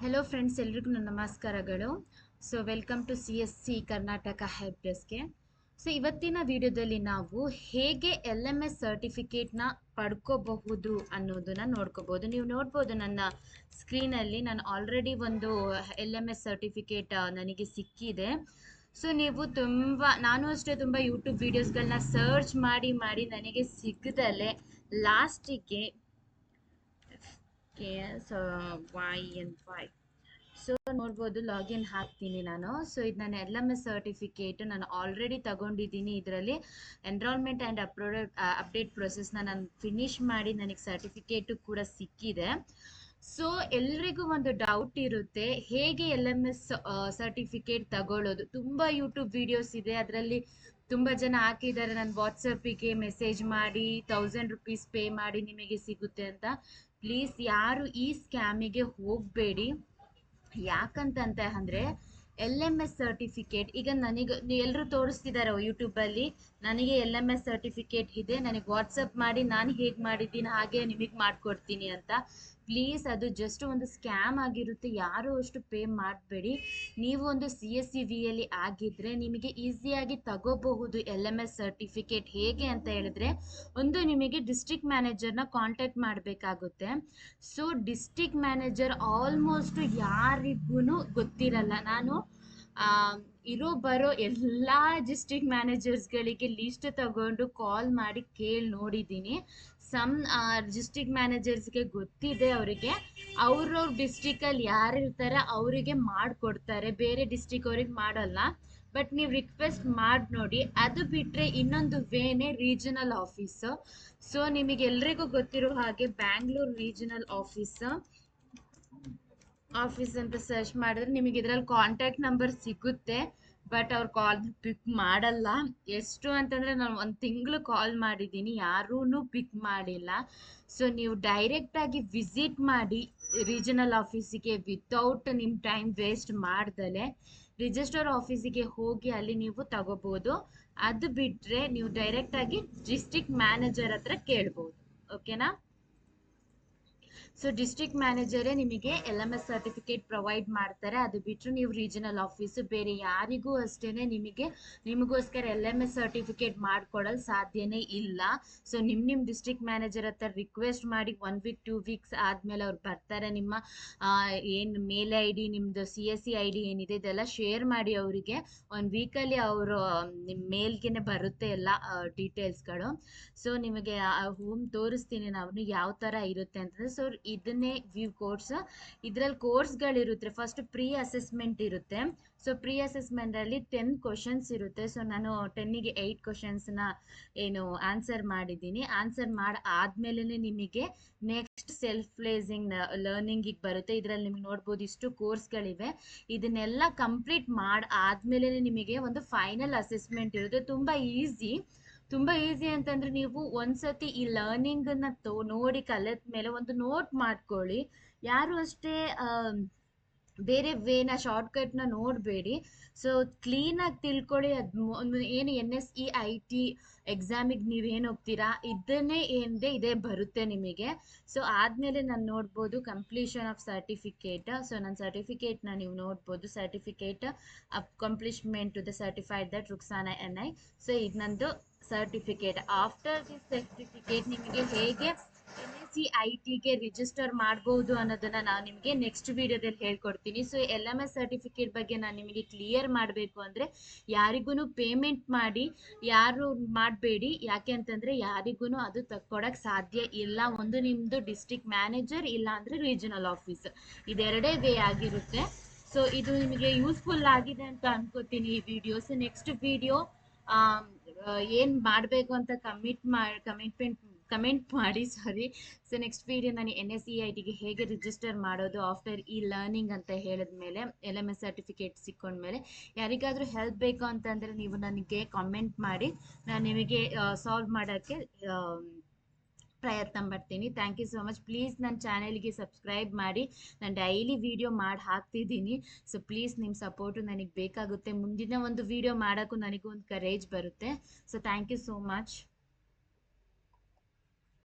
Hello friends, ಎಲ್ರಿಗೂ ನನ್ನ ನಮಸ್ಕಾರಗಳು. So welcome to CSC Karnataka help ಡೆಸ್ಕ್ಗೆ. ಸೊ ಇವತ್ತಿನ ವಿಡಿಯೋದಲ್ಲಿ ನಾವು ಹೇಗೆ LMS ಸರ್ಟಿಫಿಕೇಟ್ನ ಪಡ್ಕೋಬಹುದು ಅನ್ನೋದನ್ನ ನೋಡ್ಕೋಬಹುದು. ನೀವು ನೋಡ್ಬೋದು ನನ್ನ ಸ್ಕ್ರೀನಲ್ಲಿ ನಾನು ಆಲ್ರೆಡಿ ಒಂದು LMS ಸರ್ಟಿಫಿಕೇಟ್ ನನಗೆ ಸಿಕ್ಕಿದೆ. ಸೊ ನೀವು ನಾನು ಅಷ್ಟೇ ತುಂಬ ಯೂಟ್ಯೂಬ್ ವಿಡಿಯೋಸ್ಗಳನ್ನ ಸರ್ಚ್ ಮಾಡಿ ನನಗೆ ಸಿಗದಲ್ಲೇ ಲಾಸ್ಟಿಗೆ KSYNY ಸೊ ನೋಡ್ಬೋದು, ಲಾಗಿನ್ ಹಾಕ್ತೀನಿ ನಾನು. ಸೊ ಇದು ನನ್ನ LMS ಸರ್ಟಿಫಿಕೇಟ್ ನಾನು ಆಲ್ರೆಡಿ ತಗೊಂಡಿದ್ದೀನಿ. ಇದರಲ್ಲಿ ಎನ್ರೋಲ್ಮೆಂಟ್ ಆ್ಯಂಡ್ ಅಪ್ಡೇಟ್ ಪ್ರೊಸೆಸ್ನ ನಾನು ಫಿನಿಶ್ ಮಾಡಿ ನನಗೆ ಸರ್ಟಿಫಿಕೇಟು ಕೂಡ ಸಿಕ್ಕಿದೆ. ಸೊ ಎಲ್ರಿಗೂ ಒಂದು ಡೌಟ್ ಇರುತ್ತೆ, ಹೇಗೆ LMS ಸರ್ಟಿಫಿಕೇಟ್ ತಗೊಳ್ಳೋದು. ತುಂಬ ಯೂಟ್ಯೂಬ್ ವಿಡಿಯೋಸ್ ಇದೆ, ಅದರಲ್ಲಿ ತುಂಬ ಜನ ಹಾಕಿದ್ದಾರೆ ನನ್ನ ವಾಟ್ಸಪ್ಪಿಗೆ ಮೆಸೇಜ್ ಮಾಡಿ 1000 ರೂಪೀಸ್ ಪೇ ಮಾಡಿ ನಿಮಗೆ ಸಿಗುತ್ತೆ ಅಂತ. ಪ್ಲೀಸ್ ಯಾರು ಈ ಸ್ಕ್ಯಾಮಿಗೆ ಹೋಗಬೇಡಿ. ಯಾಕಂತಂತ ಅಂದರೆ LMS ಸರ್ಟಿಫಿಕೇಟ್ ಈಗ ನನಗೆ ಎಲ್ಲರೂ ತೋರಿಸ್ತಿದ್ದಾರೆ ಯೂಟ್ಯೂಬಲ್ಲಿ, ನನಗೆ LMS ಸರ್ಟಿಫಿಕೇಟ್ ಇದೆ, ನನಗೆ ವಾಟ್ಸಪ್ ಮಾಡಿ ನಾನು ಹೇಗೆ ಮಾಡಿದ್ದೀನಿ ಹಾಗೆ ನಿಮಗೆ ಮಾಡಿಕೊಡ್ತೀನಿ ಅಂತ. ಪ್ಲೀಸ್ ಅದು ಜಸ್ಟ್ ಒಂದು ಸ್ಕ್ಯಾಮ್ ಆಗಿರುತ್ತೆ, ಯಾರು ಅಷ್ಟು ಪೇ ಮಾಡಬೇಡಿ. ನೀವು ಒಂದು CSCVಯಲ್ಲಿ ಆಗಿದ್ದರೆ ನಿಮಗೆ ಈಸಿಯಾಗಿ ತಗೋಬಹುದು LMS ಸರ್ಟಿಫಿಕೇಟ್. ಹೇಗೆ ಅಂತ ಹೇಳಿದ್ರೆ, ಒಂದು ನಿಮಗೆ ಡಿಸ್ಟ್ರಿಕ್ಟ್ ಮ್ಯಾನೇಜರ್ನ ಕಾಂಟ್ಯಾಕ್ಟ್ ಮಾಡಬೇಕಾಗುತ್ತೆ. ಸೊ ಡಿಸ್ಟ್ರಿಕ್ಟ್ ಮ್ಯಾನೇಜರ್ ಆಲ್ಮೋಸ್ಟ್ ಯಾರಿಗೂ ಗೊತ್ತಿರಲ್ಲ. ನಾನು ಇರೋ ಬರೋ ಎಲ್ಲ ಡಿಸ್ಟ್ರಿಕ್ಟ್ ಮ್ಯಾನೇಜರ್ಸ್ಗಳಿಗೆ ಲಿಸ್ಟ್ ತಗೊಂಡು ಕಾಲ್ ಮಾಡಿ ಕೇಳಿ ನೋಡಿದ್ದೀನಿ. ಡಿಸ್ಟ್ರಿಕ್ಟ್ ಮ್ಯಾನೇಜರ್ಸ್ಗೆ ಗೊತ್ತಿದೆ, ಅವರಿಗೆ ಅವ್ರವ್ರ ಡಿಸ್ಟ್ರಿಕ್ಟಲ್ಲಿ ಯಾರು ಇರ್ತಾರೆ ಅವರಿಗೆ ಮಾಡಿಕೊಡ್ತಾರೆ, ಬೇರೆ ಡಿಸ್ಟ್ರಿಕ್ ಅವ್ರಿಗೆ ಮಾಡಲ್ಲ. ಬಟ್ ನೀವು ರಿಕ್ವೆಸ್ಟ್ ಮಾಡಿ ನೋಡಿ. ಅದು ಬಿಟ್ಟರೆ ಇನ್ನೊಂದು ವೇನೇ ರೀಜನಲ್ ಆಫೀಸು. ಸೊ ನಿಮಗೆಲ್ರಿಗೂ ಗೊತ್ತಿರೋ ಹಾಗೆ ಬ್ಯಾಂಗ್ಳೂರ್ ರೀಜನಲ್ ಆಫೀಸ್ ಅಂತ ಸರ್ಚ್ ಮಾಡಿದ್ರೆ ನಿಮಗೆ ಇದರಲ್ಲಿ ಕಾಂಟ್ಯಾಕ್ಟ್ ನಂಬರ್ ಸಿಗುತ್ತೆ. ಬಟ್ ಅವ್ರು ಕಾಲ್ ಪಿಕ್ ಮಾಡಲ್ಲ. ಎಷ್ಟು ಅಂತಂದರೆ ನಾನು ಒಂದು ತಿಂಗಳು ಕಾಲ್ ಮಾಡಿದ್ದೀನಿ, ಯಾರೂ ಪಿಕ್ ಮಾಡಿಲ್ಲ. ಸೊ ನೀವು ಡೈರೆಕ್ಟಾಗಿ ವಿಸಿಟ್ ಮಾಡಿ ರೀಜನಲ್ ಆಫೀಸಿಗೆ, ವಿತೌಟ್ ನಿಮ್ಮ ಟೈಮ್ ವೇಸ್ಟ್ ಮಾಡ್ದಲೆ ರಿಜಿಸ್ಟರ್ ಆಫೀಸಿಗೆ ಹೋಗಿ ಅಲ್ಲಿ ನೀವು ತಗೋಬೋದು. ಅದು ಬಿಟ್ಟರೆ ನೀವು ಡೈರೆಕ್ಟಾಗಿ ಡಿಸ್ಟ್ರಿಕ್ಟ್ ಮ್ಯಾನೇಜರ್ ಹತ್ರ ಕೇಳ್ಬೋದು. ಓಕೆನಾ? ಸೊ ಡಿಸ್ಟ್ರಿಕ್ಟ್ ಮ್ಯಾನೇಜರೇ ನಿಮಗೆ LMS ಸರ್ಟಿಫಿಕೇಟ್ ಪ್ರೊವೈಡ್ ಮಾಡ್ತಾರೆ. ಅದು ಬಿಟ್ಟರೆ ನೀವು ರೀಜನಲ್ ಆಫೀಸು ಬೇರೆ ಯಾರಿಗೂ ಅಷ್ಟೇ ನಿಮಗೋಸ್ಕರ LMS ಸರ್ಟಿಫಿಕೇಟ್ ಮಾಡಿಕೊಡಲು ಸಾಧ್ಯನೇ ಇಲ್ಲ. ಸೊ ನಿಮ್ಮ ಡಿಸ್ಟ್ರಿಕ್ಟ್ ಮ್ಯಾನೇಜರ್ ಹತ್ರ ರಿಕ್ವೆಸ್ಟ್ ಮಾಡಿ 1 ವೀಕ್ 2 ವೀಕ್ಸ್ ಆದಮೇಲೆ ಅವ್ರು ಬರ್ತಾರೆ. ನಿಮ್ಮ ಏನು ಮೇಲ್ ID, ನಿಮ್ಮದು CSC ID ಏನಿದೆ ಇದೆಲ್ಲ ಶೇರ್ ಮಾಡಿ ಅವರಿಗೆ. 1 ವೀಕಲ್ಲಿ ಅವರು ನಿಮ್ಮ ಮೇಲ್ಗೆ ಬರುತ್ತೆ ಎಲ್ಲ ಡೀಟೇಲ್ಸ್ಗಳು. ಸೊ ನಿಮಗೆ ಹೋಮ್ ತೋರಿಸ್ತೀನಿ ನಾನು ಯಾವ ಥರ ಇರುತ್ತೆ ಅಂತಂದರೆ. ಸೊ ಇದನ್ನೇ ವ್ಯೂ ಕೋರ್ಸ್. ಇದರಲ್ಲಿ ಕೋರ್ಸ್ಗಳಿರುತ್ತೆ. ಫಸ್ಟ್ ಪ್ರೀ ಅಸೆಸ್ಮೆಂಟ್ ಇರುತ್ತೆ. ಸೊ ಪ್ರೀ ಅಸೆಸ್ಮೆಂಟಲ್ಲಿ 10 ಕ್ವಶನ್ಸ್ ಇರುತ್ತೆ. ಸೊ ನಾನು 10ಗೆ 8 ಕ್ವಶನ್ಸ್ನ ಆನ್ಸರ್ ಮಾಡಿದ್ದೀನಿ. ಆನ್ಸರ್ ಮಾಡಿ ಆದಮೇಲೆ ನಿಮಗೆ ನೆಕ್ಸ್ಟ್ ಸೆಲ್ಫ್ ಪ್ಲೇಸಿಂಗ್ ಲರ್ನಿಂಗಿಗೆ ಬರುತ್ತೆ. ಇದರಲ್ಲಿ ನಿಮ್ಗೆ ನೋಡ್ಬೋದು ಇಷ್ಟು ಕೋರ್ಸ್ಗಳಿವೆ. ಇದನ್ನೆಲ್ಲ ಕಂಪ್ಲೀಟ್ ಮಾಡಿ ಆದಮೇಲೆ ನಿಮಗೆ ಒಂದು ಫೈನಲ್ ಅಸೆಸ್ಮೆಂಟ್ ಇರುತ್ತೆ. ತುಂಬ ಈಸಿ ಅಂತಂದರೆ ನೀವು ಒಂದ್ಸತಿ ಈ ಲರ್ನಿಂಗನ್ನು ನೋಡಿ ಕಲಿತ ಮೇಲೆ ಒಂದು ನೋಟ್ ಮಾಡ್ಕೊಳ್ಳಿ. ಯಾರು ಅಷ್ಟೇ ಬೇರೆ ವೇನ ಶಾರ್ಟ್ಕಟ್ನ ನೋಡಬೇಡಿ. ಸೊ ಕ್ಲೀನಾಗಿ ತಿಳ್ಕೊಳ್ಳಿ. ಅದು ಏನು NSEIT ಎಕ್ಸಾಮಿಗೆ ನೀವೇನು ಹೋಗ್ತೀರಾ ಇದನ್ನೇ ಏನಿದೆ ಇದೇ ಬರುತ್ತೆ ನಿಮಗೆ. ಸೊ ಆದಮೇಲೆ ನಾನು ನೋಡ್ಬೋದು ಕಂಪ್ಲೀಷನ್ ಆಫ್ ಸರ್ಟಿಫಿಕೇಟ್. ಸೊ ನನ್ನ ಸರ್ಟಿಫಿಕೇಟ್ನ ನೀವು ನೋಡ್ಬೋದು, certificate accomplishment to the certified that Ruksana NI. So ಇದು ನಂದು ಸರ್ಟಿಫಿಕೇಟ್. ಆಫ್ಟರ್ ದಿಸ್ ಸರ್ಟಿಫಿಕೇಟ್ ನಿಮಗೆ ಹೇಗೆ NSEITಗೆ ರಿಜಿಸ್ಟರ್ ಮಾಡ್ಬೋದು ಅನ್ನೋದನ್ನು ನಾನು ನಿಮಗೆ ನೆಕ್ಸ್ಟ್ ವಿಡಿಯೋದಲ್ಲಿ ಹೇಳ್ಕೊಡ್ತೀನಿ. ಸೊ LMS ಸರ್ಟಿಫಿಕೇಟ್ ಬಗ್ಗೆ ನಾನು ನಿಮಗೆ ಕ್ಲಿಯರ್ ಮಾಡಬೇಕು ಅಂದರೆ ಯಾರಿಗೂ ಪೇಮೆಂಟ್ ಮಾಡಿ ಯಾರು ಮಾಡಬೇಡಿ. ಯಾಕೆ ಅಂತಂದರೆ ಯಾರಿಗೂ ಅದು ತಕ್ಕೊಡಕ್ಕೆ ಸಾಧ್ಯ ಇಲ್ಲ. ಒಂದು ನಿಮ್ಮದು ಡಿಸ್ಟ್ರಿಕ್ಟ್ ಮ್ಯಾನೇಜರ್, ಇಲ್ಲ ಅಂದರೆ ರೀಜನಲ್ ಆಫೀಸ್, ಇದೆರಡೇ ವೇ ಆಗಿರುತ್ತೆ. ಸೊ ಇದು ನಿಮಗೆ ಯೂಸ್ಫುಲ್ ಆಗಿದೆ ಅಂತ ಅನ್ಕೋತೀನಿ ಈ ವಿಡಿಯೋಸ್. ನೆಕ್ಸ್ಟ್ ವಿಡಿಯೋ ಏನು ಮಾಡಬೇಕು ಅಂತ ಕಮೆಂಟ್ ಮಾಡಿ. ಸೊ ನೆಕ್ಸ್ಟ್ ವಿಡಿಯೋ ನಾನು NSEITಗೆ ಹೇಗೆ ರಿಜಿಸ್ಟರ್ ಮಾಡೋದು ಆಫ್ಟರ್ ಈ ಲರ್ನಿಂಗ್ ಅಂತ ಹೇಳಿದ್ಮೇಲೆ, LMS ಸರ್ಟಿಫಿಕೇಟ್ ಸಿಕ್ಕೊಂಡ್ಮೇಲೆ ಯಾರಿಗಾದರೂ ಹೆಲ್ಪ್ ಬೇಕು ಅಂತಂದರೆ ನೀವು ನನಗೆ ಕಾಮೆಂಟ್ ಮಾಡಿ, ನಾನು ನಿಮಗೆ ಸಾಲ್ವ್ ಮಾಡೋಕ್ಕೆ ಪ್ರಯತ್ನ ಪಡ್ತೀನಿ. Thank you so much. Please ನನ್ನ ಚಾನೆಲ್ಗೆ ಸಬ್ಸ್ಕ್ರೈಬ್ ಮಾಡಿ. ನಾನು ಡೈಲಿ ವಿಡಿಯೋ ಮಾಡಿ ಹಾಕ್ತಿದ್ದೀನಿ. ಸೊ ಪ್ಲೀಸ್ ನಿಮ್ಮ ಸಪೋರ್ಟು ನನಗೆ ಬೇಕಾಗುತ್ತೆ. ಮುಂದಿನ ಒಂದು ವಿಡಿಯೋ ಮಾಡೋಕ್ಕೂ ನನಗೂ ಒಂದು ಕರೇಜ್ ಬರುತ್ತೆ. So thank you so much.